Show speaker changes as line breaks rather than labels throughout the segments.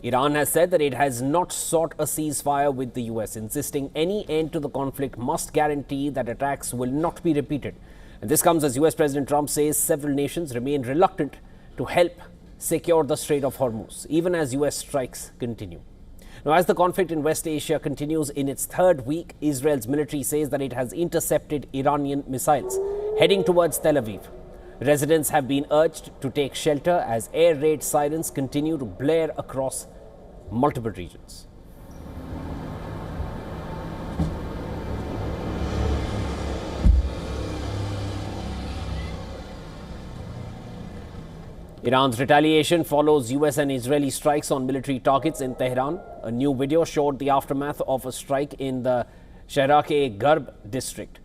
Iran has said that it has not sought a ceasefire with the US, insisting any end to the conflict must guarantee that attacks will not be repeated. And this comes as US President Trump says several nations remain reluctant to help secure the Strait of Hormuz, even as US strikes continue. Now, as the conflict in West Asia continues in its third week, Israel's military says that it has intercepted Iranian missiles heading towards Tel Aviv. Residents have been urged to take shelter as air raid sirens continue to blare across multiple regions. Iran's retaliation follows US and Israeli strikes on military targets in Tehran. A new video showed the aftermath of a strike in the Shahrak-e-Garb district.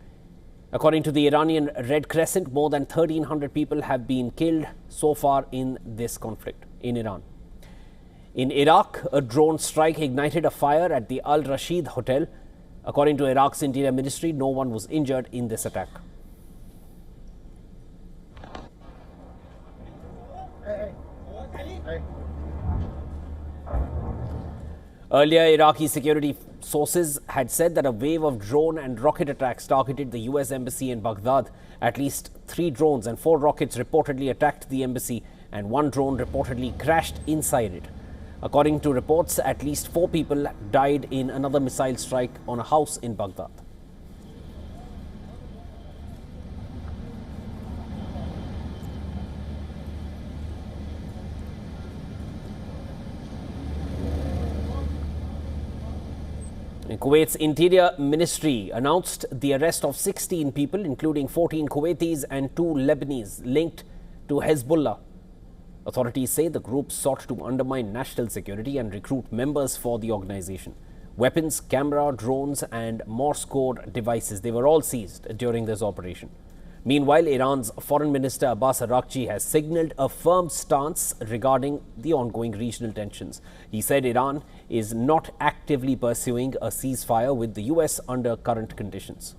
According to the Iranian Red Crescent, more than 1,300 people have been killed so far in this conflict in Iran. In Iraq, a drone strike ignited a fire at the Al Rashid Hotel. According to Iraq's Interior Ministry, no one was injured in this attack. Earlier, Iraqi security sources had said that a wave of drone and rocket attacks targeted the US embassy in Baghdad. At least 3 drones and 4 rockets reportedly attacked the embassy, and 1 drone reportedly crashed inside it. According to reports, at least 4 people died in another missile strike on a house in Baghdad. Kuwait's Interior Ministry announced the arrest of 16 people, including 14 Kuwaitis and 2 Lebanese, linked to Hezbollah. Authorities say the group sought to undermine national security and recruit members for the organization. Weapons, camera, drones and Morse code devices, they were all seized during this operation. Meanwhile, Iran's Foreign Minister Abbas Araghchi has signaled a firm stance regarding the ongoing regional tensions. He said Iran is not actively pursuing a ceasefire with the US under current conditions.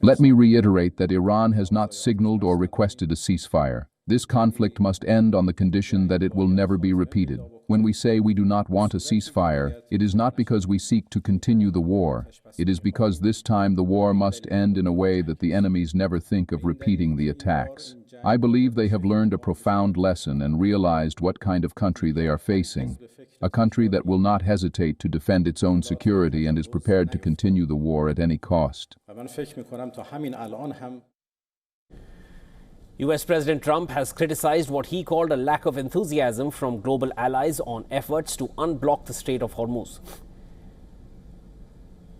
Let me reiterate that Iran has not signaled or requested a ceasefire. This conflict must end on the condition that it will never be repeated. When we say we do not want a ceasefire, it is not because we seek to continue the war. It is because this time the war must end in a way that the enemies never think of repeating the attacks. I believe they have learned a profound lesson and realized what kind of country they are facing. A country that will not hesitate to defend its own security and is prepared to continue the war at any cost.
US President Trump has criticized what he called a lack of enthusiasm from global allies on efforts to unblock the Strait of Hormuz.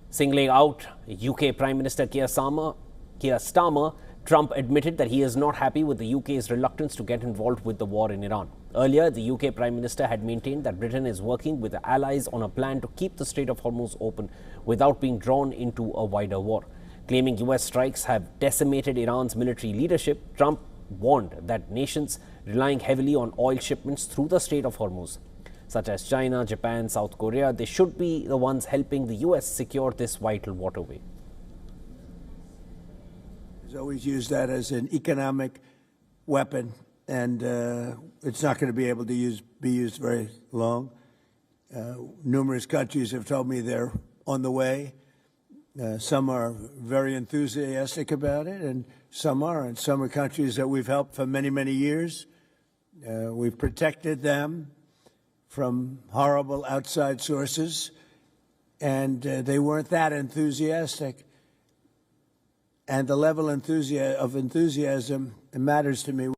Singling out UK Prime Minister Keir Starmer, Trump admitted that he is not happy with the UK's reluctance to get involved with the war in Iran. Earlier, the UK Prime Minister had maintained that Britain is working with the allies on a plan to keep the Strait of Hormuz open without being drawn into a wider war. Claiming US strikes have decimated Iran's military leadership, Trump warned that nations relying heavily on oil shipments through the Strait of Hormuz, such as China, Japan, South Korea, they should be the ones helping the US secure this vital waterway.
He's always used that as an economic weapon, and it's not going to be able to be used very long. Numerous countries have told me they're on the way. Some are very enthusiastic about it, and some aren't. Some are countries that we've helped for many, many years. We've protected them from horrible outside sources, and they weren't that enthusiastic. And the level of enthusiasm matters to me.